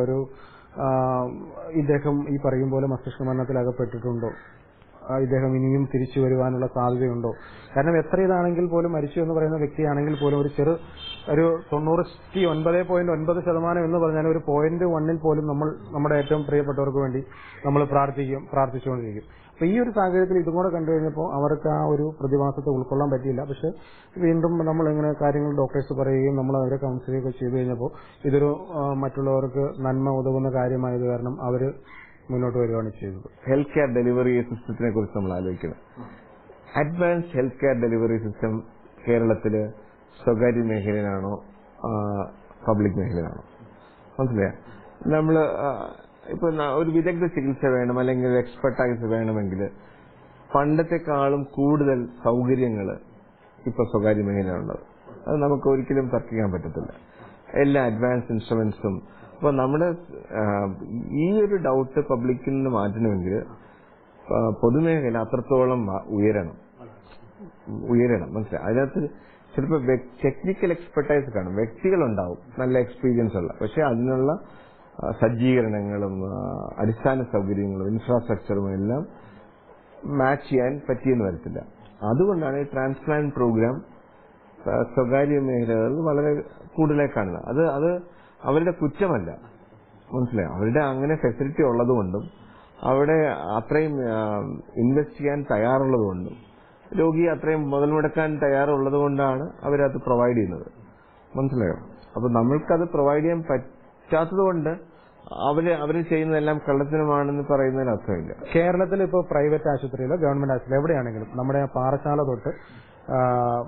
ഇദ്ദേഹം ഈ പറയും പോലെ മസ്തിഷ്ക മരണത്തിൽ അകപ്പെട്ടിട്ടുണ്ടോ, ഇദ്ദേഹം ഇനിയും തിരിച്ചു വരുവാനുള്ള സാധ്യതയുണ്ടോ. കാരണം എത്ര ഇതാണെങ്കിൽ പോലും മരിച്ചു എന്ന് പറയുന്ന വ്യക്തിയാണെങ്കിൽ പോലും ഒരു 99.9% എന്ന് പറഞ്ഞാൽ ഒരു 0.1 പോലും നമ്മൾ നമ്മുടെ ഏറ്റവും പ്രിയപ്പെട്ടവർക്ക് വേണ്ടി നമ്മൾ പ്രാർത്ഥിച്ചുകൊണ്ടിരിക്കും. അപ്പൊ ഈ ഒരു സാഹചര്യത്തിൽ ഇതും കൂടെ കണ്ടു കഴിഞ്ഞപ്പോൾ അവർക്ക് ആ ഒരു പ്രതിഭാസത്തെ ഉൾക്കൊള്ളാൻ പറ്റിയില്ല. പക്ഷെ വീണ്ടും നമ്മൾ ഇങ്ങനെ കാര്യങ്ങൾ ഡോക്ടേഴ്സ് പറയുകയും നമ്മൾ അവരെ കൗൺസിലിംഗ് ചെയ്തു കഴിഞ്ഞപ്പോൾ ഇതൊരു മറ്റുള്ളവർക്ക് നന്മ ഉതകുന്ന കാര്യമായത് കാരണം അവര് മുന്നോട്ട് വരികയാണ് ചെയ്തത്. ഹെൽത്ത് കെയർ ഡെലിവറി സിസ്റ്റത്തിനെ കുറിച്ച് നമ്മൾ ആലോചിക്കണം. Advance health care delivery system കേരളത്തില് സ്വകാര്യ മേഖലയിലാണോ പബ്ലിക് മേഖലയിലാണോ? മനസ്സിലായോ? നമ്മള് ഇപ്പൊ ഒരു വിദഗ്ധ ചികിത്സ വേണം അല്ലെങ്കിൽ എക്സ്പെർട്ടൈസ് വേണമെങ്കിൽ പണ്ടത്തെക്കാളും കൂടുതൽ സൗകര്യങ്ങൾ ഇപ്പൊ സ്വകാര്യ മേഖലയിലുള്ളത്. അത് നമുക്ക് ഒരിക്കലും തർക്കിക്കാൻ പറ്റത്തില്ല. എല്ലാ അഡ്വാൻസ് ഇൻസ്ട്രുമെന്റ്സും. അപ്പൊ നമ്മുടെ ഈ ഒരു ഡൗട്ട് പബ്ലിക്കിൽ നിന്ന് മാറ്റണമെങ്കിൽ പൊതുമേഖല അത്രത്തോളം ഉയരണം. മനസ്സിലായി? അതിനകത്ത് ചിലപ്പോൾ ടെക്നിക്കൽ എക്സ്പെർട്ടൈസ് കാണും, വ്യക്തികളുണ്ടാവും നല്ല എക്സ്പീരിയൻസ് ഉള്ള, പക്ഷെ അതിനുള്ള സജ്ജീകരണങ്ങളും അടിസ്ഥാന സൗകര്യങ്ങളും ഇൻഫ്രാസ്ട്രക്ചറും എല്ലാം മാച്ച് ചെയ്യാൻ പറ്റിയെന്ന് വരത്തില്ല. അതുകൊണ്ടാണ് ഈ ട്രാൻസ്പ്ലാന്റ് പ്രോഗ്രാം സ്വകാര്യ മേഖലകളിൽ വളരെ കൂടുതലായി കാണുന്നത്. അത് അവരുടെ കുറ്റമല്ല. മനസ്സിലായോ? അവരുടെ അങ്ങനെ ഫെസിലിറ്റി ഉള്ളതുകൊണ്ടും അവിടെ അത്രയും ഇൻവെസ്റ്റ് ചെയ്യാൻ തയ്യാറുള്ളതുകൊണ്ടും രോഗിയെ അത്രയും മുതൽ മുടക്കാൻ തയ്യാറുള്ളത് കൊണ്ടാണ് അവരത് പ്രൊവൈഡ് ചെയ്യുന്നത്. മനസ്സിലായോ? അപ്പൊ നമ്മൾക്കത് പ്രൊവൈഡ് ചെയ്യാൻ പറ്റാത്തത് കൊണ്ട് അവര് ചെയ്യുന്നതെല്ലാം കള്ളത്തരമാണെന്ന് പറയുന്നതിന് അർത്ഥമില്ല. കേരളത്തിൽ ഇപ്പോൾ പ്രൈവറ്റ് ആശുപത്രിയിലോ ഗവൺമെന്റ് ആശുപത്രി എവിടെയാണെങ്കിലും നമ്മുടെ പാറശാല തൊട്ട്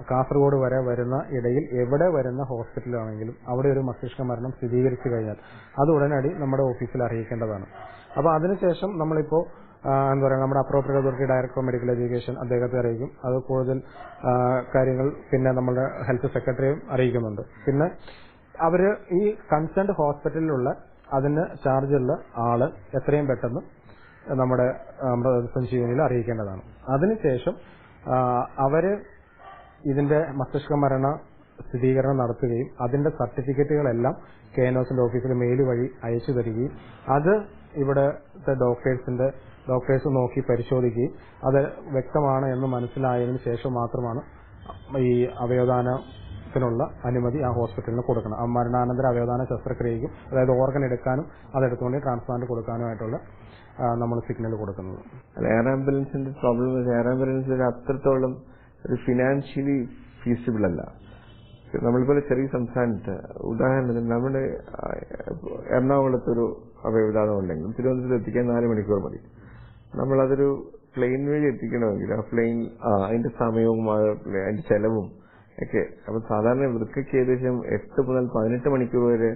കാസർഗോഡ് വരെ വരുന്ന ഇടയിൽ എവിടെ വരുന്ന ഹോസ്പിറ്റലാണെങ്കിലും അവിടെ ഒരു മസ്തിഷ്ക മരണം സ്ഥിരീകരിച്ചു കഴിഞ്ഞാൽ അത് ഉടനടി നമ്മുടെ ഓഫീസിൽ അറിയിക്കേണ്ടതാണ്. അപ്പൊ അതിനുശേഷം നമ്മളിപ്പോ എന്താ പറയുക, നമ്മുടെ appropriate authority director of medical education അദ്ദേഹത്തെ അറിയിക്കും. അത് കൂടുതൽ കാര്യങ്ങൾ പിന്നെ നമ്മുടെ ഹെൽത്ത് സെക്രട്ടറിയും അറിയിക്കുന്നുണ്ട്. പിന്നെ അവര് ഈ കൺസേൺഡ് ഹോസ്പിറ്റലിലുള്ള അതിന് ചാർജുള്ള ആള് എത്രയും പെട്ടെന്ന് നമ്മുടെ മൃതസഞ്ജീവനിയിൽ അറിയിക്കേണ്ടതാണ്. അതിനുശേഷം അവര് ഇതിന്റെ മസ്തിഷ്ക മരണ സ്ഥിരീകരണം നടത്തുകയും അതിന്റെ സർട്ടിഫിക്കറ്റുകളെല്ലാം KNOSന്റെ ഓഫീസിൽ മെയിൽ വഴി അയച്ചു തരികയും അത് ഇവിടുത്തെ ഡോക്ടേഴ്സ് നോക്കി പരിശോധിക്കുകയും അത് വ്യക്തമാണ് എന്ന് മനസ്സിലായതിനു ശേഷം മാത്രമാണ് ഈ അവയവദാനത്തിനുള്ള അനുമതി ആ ഹോസ്പിറ്റലിന് കൊടുക്കണം. ആ മരണാനന്തര അവയവദാന ശസ്ത്രക്രിയയ്ക്കും, അതായത് ഓർഗൻ എടുക്കാനും അതെടുത്തുകൊണ്ട് ട്രാൻസ്പ്ലാന്റ് കൊടുക്കാനുമായിട്ടുള്ള നമ്മൾ സിഗ്നൽ കൊടുക്കുന്നത്. എയർ ആംബുലൻസിന്റെ പ്രോബ്ലം, എയർ ആംബുലൻസ് അത്രത്തോളം ഒരു ഫിനാൻഷ്യലി ഫീസിബിൾ അല്ല. നമ്മളിപ്പോൾ ചെറിയ സംസ്ഥാനത്ത് ഉദാഹരണത്തിന് നമ്മുടെ എറണാകുളത്തൊരു അവയവദാനം ഉണ്ടെങ്കിൽ തിരുവനന്തപുരത്ത് എത്തിക്കാൻ 4 മണിക്കൂർ മതി. നമ്മളതൊരു പ്ലെയിൻ വഴി എത്തിക്കണമെങ്കിൽ ആ പ്ലെയിൻ അതിന്റെ സമയവും അതിന്റെ ചെലവും ഒക്കെ. അപ്പൊ സാധാരണ വൃക്കയ്ക്ക് ഏകദേശം 8 മുതൽ 18 മണിക്കൂർ വരെ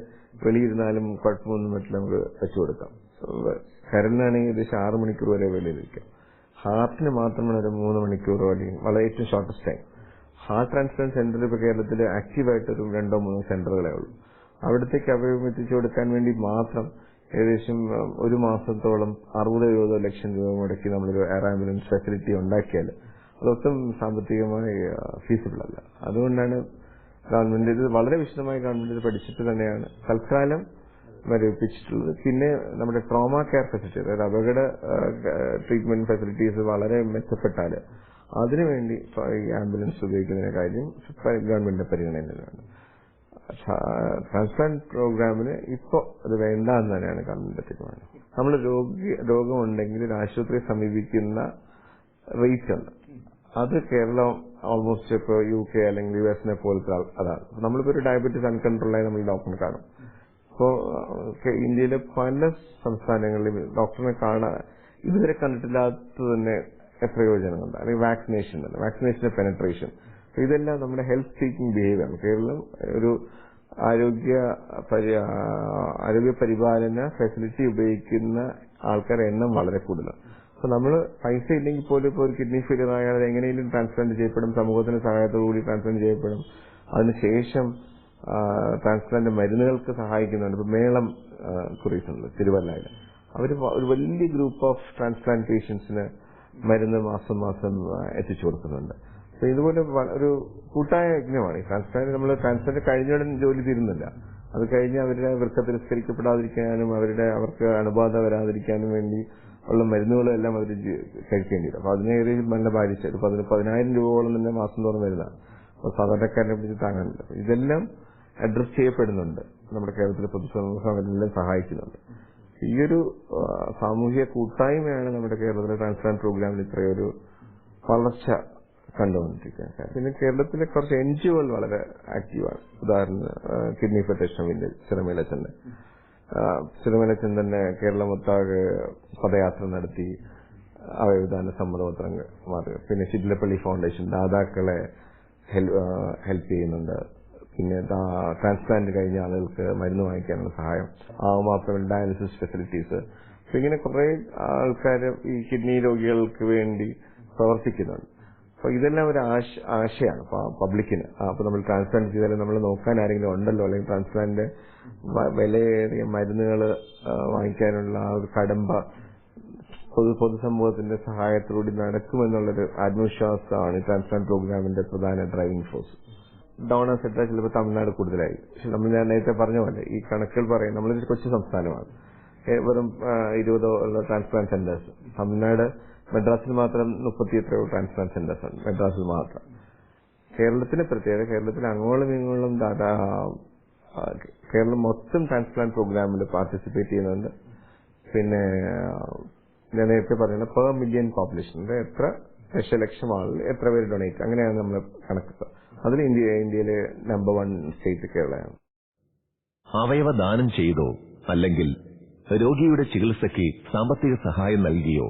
വെളിയിരുന്നാലും കുഴപ്പമൊന്നും പറ്റില്ല, നമുക്ക് വെച്ചു കൊടുക്കാം. കരളിനാണെങ്കിൽ ഏകദേശം 6 മണിക്കൂർ വരെ വെളിയിലിരിക്കാം. ഹാർട്ടിന് മാത്രമാണ് ഒരു 3 മണിക്കൂർ അല്ലെങ്കിൽ വളരെ ഏറ്റവും shortest time. Heart transplant centre ഇപ്പോൾ കേരളത്തിൽ ആക്റ്റീവായിട്ടൊരു 2-3 സെന്ററുകളേ ഉള്ളൂ. അവിടത്തേക്ക് അവയവം എത്തിച്ചു കൊടുക്കാൻ വേണ്ടി മാത്രം ഏകദേശം 1 മാസത്തോളം 60-70 ലക്ഷം രൂപ മുടക്കി നമ്മളൊരു എയർ ആംബുലൻസ് ഫെസിലിറ്റി ഉണ്ടാക്കിയാൽ അതൊട്ടും സാമ്പത്തികമായി ഫീസിബിൾ അല്ല. അതുകൊണ്ടാണ് ഗവൺമെന്റ് ഇത് വളരെ വിശദമായി ഗവൺമെന്റ് പഠിച്ചിട്ട് തന്നെയാണ് തൽക്കാലം മരവിപ്പിച്ചിട്ടുള്ളത്. പിന്നെ നമ്മുടെ ട്രോമ കെയർ ഫെസിലിറ്റി, അതായത് അപകട ട്രീറ്റ്മെന്റ് ഫെസിലിറ്റീസ് വളരെ മെച്ചപ്പെട്ടാൽ അതിനുവേണ്ടി ഈ ആംബുലൻസ് ഉപയോഗിക്കുന്നതിന്റെ കാര്യം ഗവൺമെന്റിന്റെ പരിഗണനയിലാണ്. ട്രാൻസ്പ്ലാന്റ് പ്രോഗ്രാമിന് ഇപ്പോൾ അത് വേണ്ട എന്ന് തന്നെയാണ് ഗവൺമെന്റ് തീരുമാനം. നമ്മൾ രോഗമുണ്ടെങ്കിൽ ഒരു ആശുപത്രിയെ സമീപിക്കുന്ന റേറ്റ് ഉണ്ട്. അത് കേരളം ഓൾമോസ്റ്റ് ഇപ്പോൾ UK അല്ലെങ്കിൽ US പോലത്തെ അതാണ്. നമ്മളിപ്പോൾ ഒരു ഡയബറ്റീസ് അൺകൺട്രോളായി നമ്മൾ ഡോക്ടറിനെ കാണും. ഇപ്പോൾ ഇന്ത്യയിലെ പല സംസ്ഥാനങ്ങളിലും ഡോക്ടറിനെ കാണാൻ ഇതുവരെ കണ്ടിട്ടില്ലാത്ത തന്നെ എത്രയോ ജനങ്ങളുണ്ട്. അല്ലെങ്കിൽ വാക്സിനേഷന്റെ പെനട്രേഷൻ, ഇതെല്ലാം നമ്മുടെ ഹെൽത്ത് സീക്കിംഗ് ബിഹേവിയർ. കേരളം ഒരു ആരോഗ്യ പരിപാലന ഫെസിലിറ്റി ഉപയോഗിക്കുന്ന ആൾക്കാരുടെ എണ്ണം വളരെ കൂടുതലാണ്. അപ്പൊ നമ്മൾ പൈസ ഇല്ലെങ്കിൽ പോലും ഇപ്പോൾ ഒരു കിഡ്നി ഫെയിലിയർ ആയാൽ എങ്ങനെയും ട്രാൻസ്പ്ലാന്റ് ചെയ്യപ്പെടും, സമൂഹത്തിന്റെ സഹായത്തോടുകൂടി ട്രാൻസ്പ്ലാന്റ് ചെയ്യപ്പെടും. അതിനുശേഷം ട്രാൻസ്പ്ലാന്റ് മരുന്നുകൾക്ക് സഹായിക്കുന്നുണ്ട്. ഇപ്പൊ മേളം കുറീസുണ്ട് തിരുവല്ലയിൽ, അവർ ഒരു വലിയ ഗ്രൂപ്പ് ഓഫ് ട്രാൻസ്പ്ലാന്റ് പേഷ്യൻസിന് മരുന്ന് മാസം എത്തിച്ചു കൊടുക്കുന്നുണ്ട്. അപ്പൊ ഇതുപോലെ ഒരു കൂട്ടായ യജ്ഞമാണ് ഈ ട്രാൻസ്പ്ലാന്റ്. നമ്മൾ ട്രാൻസ്പ്ലാന്റ് കഴിഞ്ഞുടൻ ജോലി തീരുന്നില്ല. അത് കഴിഞ്ഞ് അവരുടെ വൃക്ക തിരസ്കരിക്കപ്പെടാതിരിക്കാനും അവർക്ക് അണുബാധ വരാതിരിക്കാനും വേണ്ടി ഉള്ള മരുന്നുകളെല്ലാം അവർ കഴിക്കേണ്ടി വരും. അപ്പൊ അതിനേറെ നല്ല ബാധിച്ച 10,000 രൂപയോളം തന്നെ മാസം തോറും വരുന്നതാണ്. അപ്പൊ സാധാരണക്കാരനെ പിടിച്ച് താങ്ങാനില്ല. ഇതെല്ലാം അഡ്രസ് ചെയ്യപ്പെടുന്നുണ്ട്. നമ്മുടെ കേരളത്തിലെ പൊതുസമൂഹം അവരെല്ലാം സഹായിക്കുന്നുണ്ട്. ഈയൊരു സാമൂഹിക കൂട്ടായ്മയാണ് നമ്മുടെ കേരളത്തിലെ ട്രാൻസ്പ്ലാന്റ് പ്രോഗ്രാമിൽ ഇത്രയൊരു വളർച്ച കണ്ടുകൊണ്ടിരിക്കുന്നത്. പിന്നെ കേരളത്തിലെ കുറച്ച് NGOകൾ വളരെ ആക്റ്റീവാണ്. ഉദാഹരണത്തിന് കിഡ്നി ഫെഡറേഷൻ ചിറമേലച്ചൻ തന്നെ കേരളമൊട്ടാകെ പദയാത്ര നടത്തി അവയവദാന സമ്മതപത്രങ്ങൾ മാറുക. പിന്നെ ചിറ്റിലപ്പള്ളി ഫൗണ്ടേഷൻ ദാതാക്കളെ ഹെൽപ്പ് ചെയ്യുന്നുണ്ട്. പിന്നെ ട്രാൻസ്പ്ലാന്റ് കഴിഞ്ഞ ആളുകൾക്ക് മരുന്ന് വാങ്ങിക്കാനുള്ള സഹായം, മാത്രമല്ല ഡയാലിസിസ് ഫെസിലിറ്റീസ്. അപ്പൊ ഇങ്ങനെ കുറെ ആൾക്കാർ ഈ കിഡ്നി രോഗികൾക്ക് വേണ്ടി പ്രവർത്തിക്കുന്നുണ്ട്. അപ്പൊ ഇതെല്ലാം ഒരു ആശയാണ് പബ്ലിക്കിന്. അപ്പൊ നമ്മൾ ട്രാൻസ്പ്ലാന്റ് ചെയ്താലും നമ്മൾ നോക്കാൻ ആരെങ്കിലും ഉണ്ടല്ലോ, അല്ലെങ്കിൽ ട്രാൻസ്പ്ലാന്റ് വിലയേറിയ മരുന്നുകൾ വാങ്ങിക്കാനുള്ള ആ ഒരു കടമ്പ പൊതുസമൂഹത്തിന്റെ സഹായത്തോടെ നടക്കുമെന്നുള്ളൊരു ആത്മവിശ്വാസമാണ് ട്രാൻസ്പ്ലാന്റ് പ്രോഗ്രാമിന്റെ പ്രധാന ഡ്രൈവിംഗ് ഫോഴ്സ്. ഡോണേഴ്സ് എത്ര ചിലപ്പോൾ തമിഴ്നാട് കൂടുതലായി. പക്ഷെ ഞാൻ നേരത്തെ പറഞ്ഞ പോലെ ഈ കണക്കുകൾ പറയും, നമ്മളൊരു കൊച്ചു സംസ്ഥാനമാണ്, വെറും 20 ഉള്ള ട്രാൻസ്പ്ലാന്റ് സെന്റേഴ്സ്. തമിഴ്നാട് മദ്രാസിൽ മാത്രം 38 ട്രാൻസ്പ്ലാന്റ് സെന്റേഴ്സ് ഉണ്ട്, മദ്രാസിൽ മാത്രം. കേരളത്തിന് പ്രത്യേകത, കേരളത്തിൽ അങ്ങോളം ഇങ്ങോളം കേരളം മൊത്തം ട്രാൻസ്പ്ലാന്റ് പ്രോഗ്രാമിൽ പാർട്ടിസിപ്പേറ്റ് ചെയ്യുന്നുണ്ട്. പിന്നെ ഞാൻ നേരത്തെ പറയുന്നത് പെർ മില്യൺ പോപ്പുലേഷൻ, എത്ര ദശലക്ഷം ആളുകൾ എത്ര പേര് ഡൊണേറ്റ്, അങ്ങനെയാണ് നമ്മൾ കണക്ക്. അതിൽ ഇന്ത്യയിലെ നമ്പർ 1 സ്റ്റേറ്റ് കേരളമാണ്. അവയവദാനം ചെയ്തോ അല്ലെങ്കിൽ രോഗിയുടെ ചികിത്സയ്ക്ക് സാമ്പത്തിക സഹായം നൽകിയോ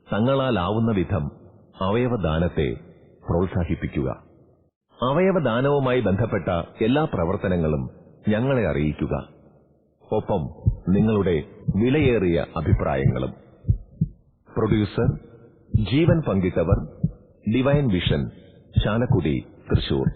തങ്ങളാലാവുന്ന വിധം അവയവദാനത്തെ പ്രോത്സാഹിപ്പിക്കുക. അവയവദാനവുമായി ബന്ധപ്പെട്ട എല്ലാ പ്രവർത്തനങ്ങളും ഞങ്ങളെ അറിയിക്കുക. ഒപ്പം നിങ്ങളുടെ വിലയേറിയ അഭിപ്രായങ്ങളും. പ്രൊഡ്യൂസർ ജീവൻ പങ്കിട്ടവർ, ഡിവൈൻ വിഷൻ, ചാലക്കുടി, തൃശൂർ.